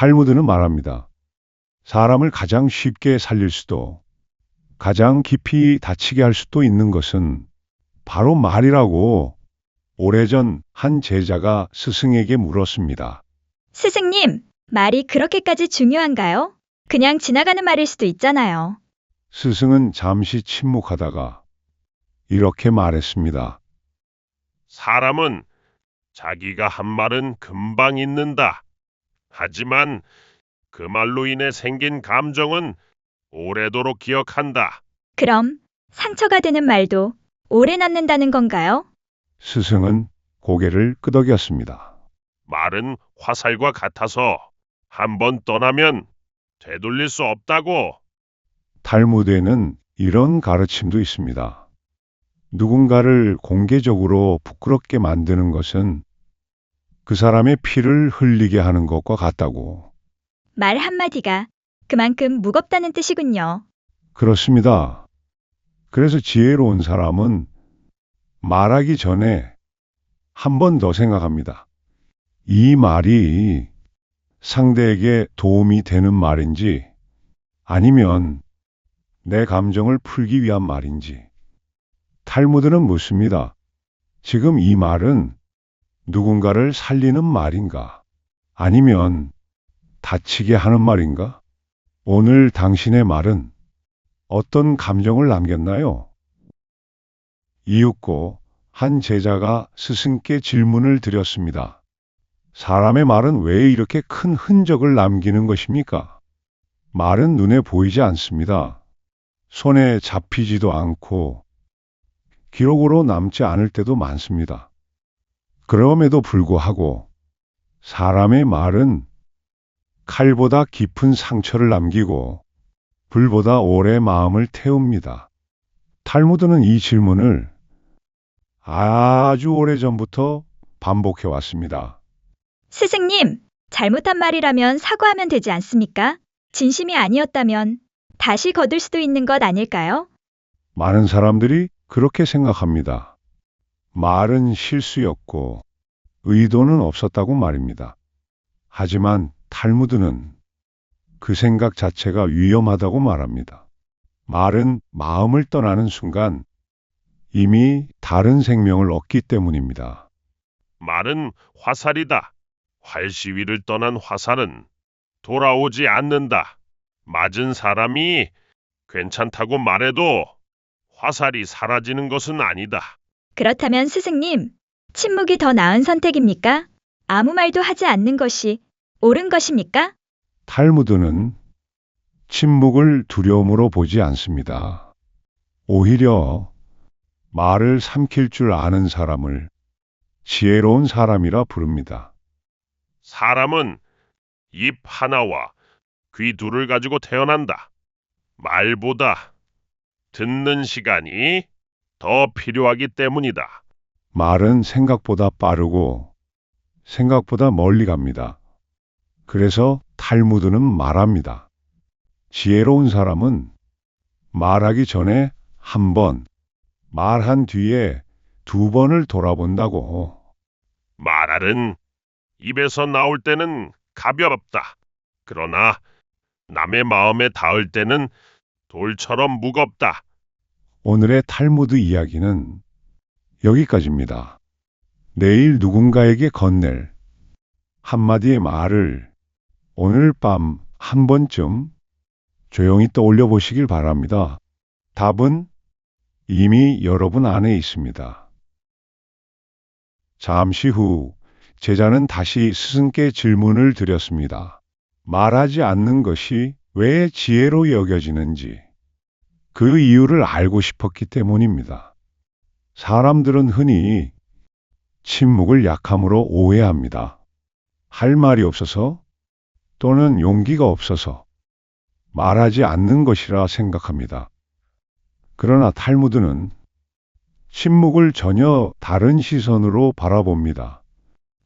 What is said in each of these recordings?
탈무드는 말합니다. 사람을 가장 쉽게 살릴 수도, 가장 깊이 다치게 할 수도 있는 것은 바로 말이라고 오래전 한 제자가 스승에게 물었습니다. 스승님, 말이 그렇게까지 중요한가요? 그냥 지나가는 말일 수도 있잖아요. 스승은 잠시 침묵하다가 이렇게 말했습니다. 사람은 자기가 한 말은 금방 잊는다. 하지만 그 말로 인해 생긴 감정은 오래도록 기억한다. 그럼 상처가 되는 말도 오래 남는다는 건가요? 스승은 고개를 끄덕였습니다. 말은 화살과 같아서 한번 떠나면 되돌릴 수 없다고. 탈무드에는 이런 가르침도 있습니다. 누군가를 공개적으로 부끄럽게 만드는 것은 그 사람의 피를 흘리게 하는 것과 같다고. 말 한마디가 그만큼 무겁다는 뜻이군요. 그렇습니다. 그래서 지혜로운 사람은 말하기 전에 한 번 더 생각합니다. 이 말이 상대에게 도움이 되는 말인지 아니면 내 감정을 풀기 위한 말인지. 탈무드는 묻습니다. 지금 이 말은 누군가를 살리는 말인가? 아니면 다치게 하는 말인가? 오늘 당신의 말은 어떤 감정을 남겼나요? 이윽고 한 제자가 스승께 질문을 드렸습니다. 사람의 말은 왜 이렇게 큰 흔적을 남기는 것입니까? 말은 눈에 보이지 않습니다. 손에 잡히지도 않고 기록으로 남지 않을 때도 많습니다. 그럼에도 불구하고 사람의 말은 칼보다 깊은 상처를 남기고 불보다 오래 마음을 태웁니다. 탈무드는 이 질문을 아주 오래전부터 반복해 왔습니다. 스승님, 잘못한 말이라면 사과하면 되지 않습니까? 진심이 아니었다면 다시 거둘 수도 있는 것 아닐까요? 많은 사람들이 그렇게 생각합니다. 말은 실수였고 의도는 없었다고 말입니다. 하지만 탈무드는 그 생각 자체가 위험하다고 말합니다. 말은 마음을 떠나는 순간 이미 다른 생명을 얻기 때문입니다. 말은 화살이다. 활시위를 떠난 화살은 돌아오지 않는다. 맞은 사람이 괜찮다고 말해도 화살이 사라지는 것은 아니다. 그렇다면 스승님, 침묵이 더 나은 선택입니까? 아무 말도 하지 않는 것이 옳은 것입니까? 탈무드는 침묵을 두려움으로 보지 않습니다. 오히려 말을 삼킬 줄 아는 사람을 지혜로운 사람이라 부릅니다. 사람은 입 하나와 귀 둘을 가지고 태어난다. 말보다 듣는 시간이 더 필요하기 때문이다. 말은 생각보다 빠르고 생각보다 멀리 갑니다. 그래서 탈무드는 말합니다. 지혜로운 사람은 말하기 전에 한 번, 말한 뒤에 두 번을 돌아본다고. 말알은 입에서 나올 때는 가볍다. 그러나 남의 마음에 닿을 때는 돌처럼 무겁다. 오늘의 탈무드 이야기는 여기까지입니다. 내일 누군가에게 건넬 한마디의 말을 오늘 밤 한 번쯤 조용히 떠올려 보시길 바랍니다. 답은 이미 여러분 안에 있습니다. 잠시 후 제자는 다시 스승께 질문을 드렸습니다. 말하지 않는 것이 왜 지혜로 여겨지는지 그 이유를 알고 싶었기 때문입니다. 사람들은 흔히 침묵을 약함으로 오해합니다. 할 말이 없어서 또는 용기가 없어서 말하지 않는 것이라 생각합니다. 그러나 탈무드는 침묵을 전혀 다른 시선으로 바라봅니다.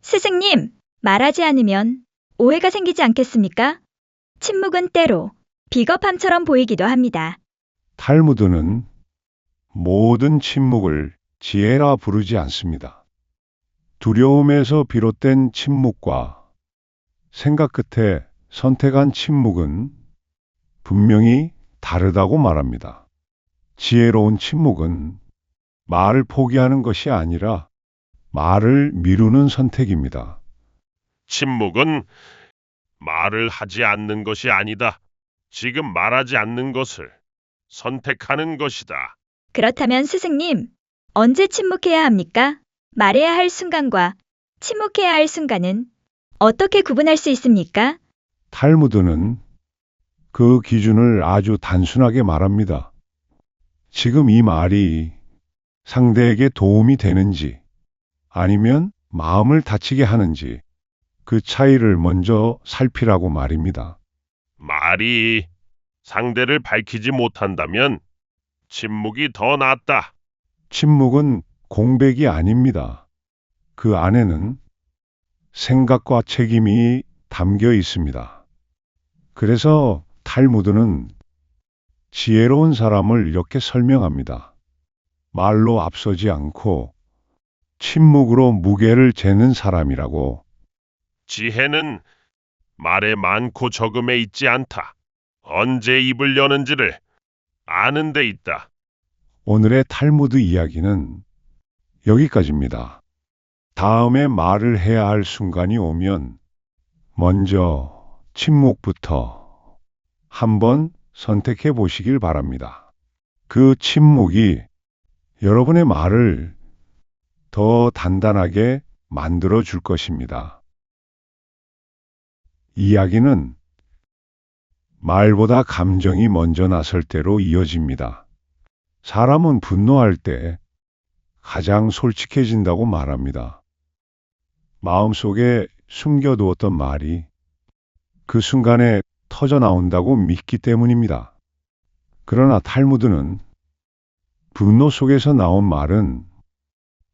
스승님, 말하지 않으면 오해가 생기지 않겠습니까? 침묵은 때로 비겁함처럼 보이기도 합니다. 탈무드는 모든 침묵을 지혜라 부르지 않습니다. 두려움에서 비롯된 침묵과 생각 끝에 선택한 침묵은 분명히 다르다고 말합니다. 지혜로운 침묵은 말을 포기하는 것이 아니라 말을 미루는 선택입니다. 침묵은 말을 하지 않는 것이 아니다. 지금 말하지 않는 것을 선택하는 것이다. 그렇다면 스승님, 언제 침묵해야 합니까? 말해야 할 순간과 침묵해야 할 순간은 어떻게 구분할 수 있습니까? 탈무드는 그 기준을 아주 단순하게 말합니다. 지금 이 말이 상대에게 도움이 되는지 아니면 마음을 다치게 하는지 그 차이를 먼저 살피라고 말입니다. 말이 상대를 밝히지 못한다면 침묵이 더 낫다. 침묵은 공백이 아닙니다. 그 안에는 생각과 책임이 담겨 있습니다. 그래서 탈무드는 지혜로운 사람을 이렇게 설명합니다. 말로 앞서지 않고 침묵으로 무게를 재는 사람이라고. 지혜는 말에 많고 적음에 있지 않다. 언제 입을 여는지를 아는 데 있다. 오늘의 탈무드 이야기는 여기까지입니다. 다음에 말을 해야 할 순간이 오면 먼저 침묵부터 한번 선택해 보시길 바랍니다. 그 침묵이 여러분의 말을 더 단단하게 만들어 줄 것입니다. 이야기는 말보다 감정이 먼저 나설 때로 이어집니다. 사람은 분노할 때 가장 솔직해진다고 말합니다. 마음속에 숨겨두었던 말이 그 순간에 터져 나온다고 믿기 때문입니다. 그러나 탈무드는 분노 속에서 나온 말은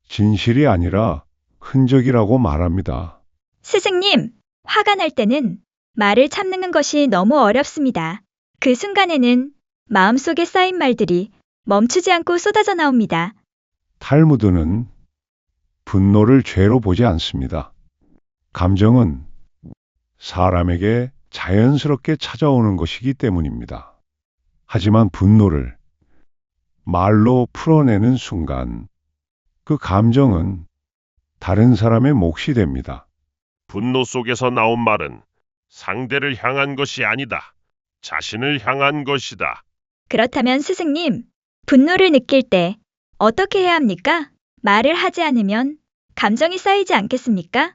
진실이 아니라 흔적이라고 말합니다. 스승님, 화가 날 때는 말을 참는 것이 너무 어렵습니다. 그 순간에는 마음속에 쌓인 말들이 멈추지 않고 쏟아져 나옵니다. 탈무드는 분노를 죄로 보지 않습니다. 감정은 사람에게 자연스럽게 찾아오는 것이기 때문입니다. 하지만 분노를 말로 풀어내는 순간 그 감정은 다른 사람의 몫이 됩니다. 분노 속에서 나온 말은 상대를 향한 것이 아니다. 자신을 향한 것이다. 그렇다면 스승님, 분노를 느낄 때 어떻게 해야 합니까? 말을 하지 않으면 감정이 쌓이지 않겠습니까?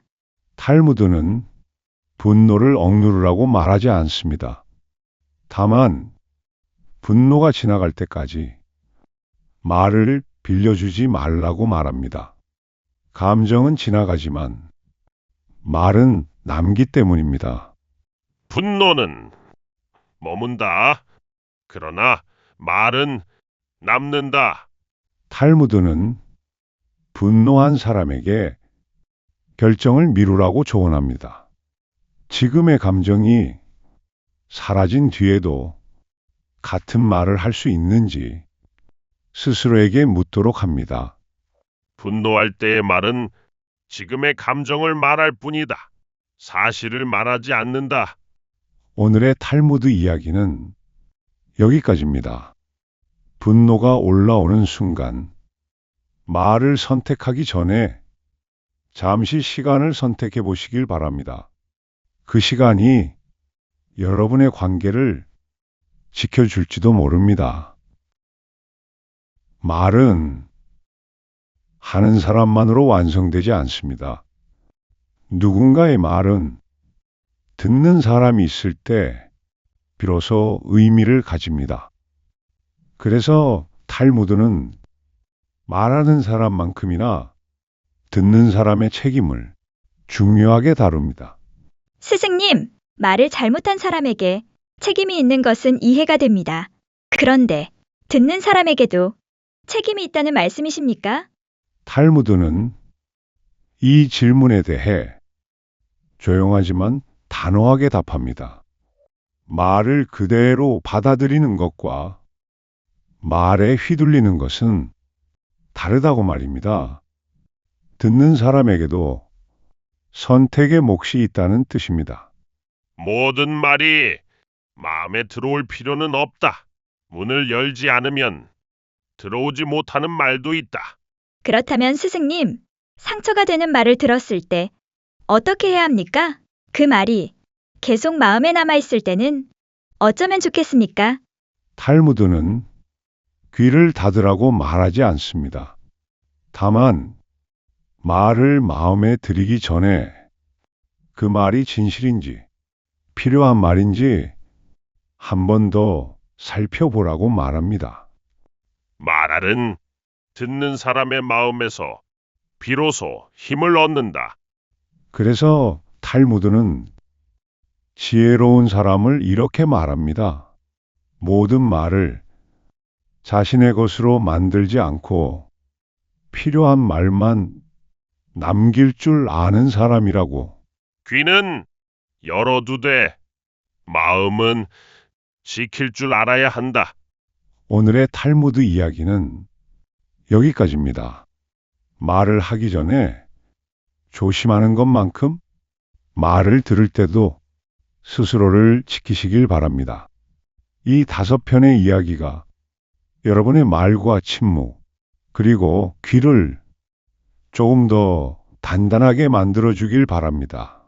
탈무드는 분노를 억누르라고 말하지 않습니다. 다만 분노가 지나갈 때까지 말을 빌려주지 말라고 말합니다. 감정은 지나가지만 말은 남기 때문입니다. 분노는 머문다. 그러나 말은 남는다. 탈무드는 분노한 사람에게 결정을 미루라고 조언합니다. 지금의 감정이 사라진 뒤에도 같은 말을 할 수 있는지 스스로에게 묻도록 합니다. 분노할 때의 말은 지금의 감정을 말할 뿐이다. 사실을 말하지 않는다. 오늘의 탈무드 이야기는 여기까지입니다. 분노가 올라오는 순간 말을 선택하기 전에 잠시 시간을 선택해 보시길 바랍니다. 그 시간이 여러분의 관계를 지켜줄지도 모릅니다. 말은 하는 사람만으로 완성되지 않습니다. 누군가의 말은 듣는 사람이 있을 때 비로소 의미를 가집니다. 그래서 탈무드는 말하는 사람만큼이나 듣는 사람의 책임을 중요하게 다룹니다. 스승님, 말을 잘못한 사람에게 책임이 있는 것은 이해가 됩니다. 그런데 듣는 사람에게도 책임이 있다는 말씀이십니까? 탈무드는 이 질문에 대해 조용하지만 단호하게 답합니다. 말을 그대로 받아들이는 것과 말에 휘둘리는 것은 다르다고 말입니다. 듣는 사람에게도 선택의 몫이 있다는 뜻입니다. 모든 말이 마음에 들어올 필요는 없다. 문을 열지 않으면 들어오지 못하는 말도 있다. 그렇다면 스승님, 상처가 되는 말을 들었을 때 어떻게 해야 합니까? 그 말이 계속 마음에 남아있을 때는 어쩌면 좋겠습니까? 탈무드는 귀를 닫으라고 말하지 않습니다. 다만 말을 마음에 들이기 전에 그 말이 진실인지 필요한 말인지 한 번 더 살펴보라고 말합니다. 말알은 듣는 사람의 마음에서 비로소 힘을 얻는다. 그래서 탈무드는 지혜로운 사람을 이렇게 말합니다. 모든 말을 자신의 것으로 만들지 않고 필요한 말만 남길 줄 아는 사람이라고. 귀는 열어두되 마음은 지킬 줄 알아야 한다. 오늘의 탈무드 이야기는 여기까지입니다. 말을 하기 전에 조심하는 것만큼 말을 들을 때도 스스로를 지키시길 바랍니다. 이 5편의 이야기가 여러분의 말과 침묵, 그리고 귀를 조금 더 단단하게 만들어 주길 바랍니다.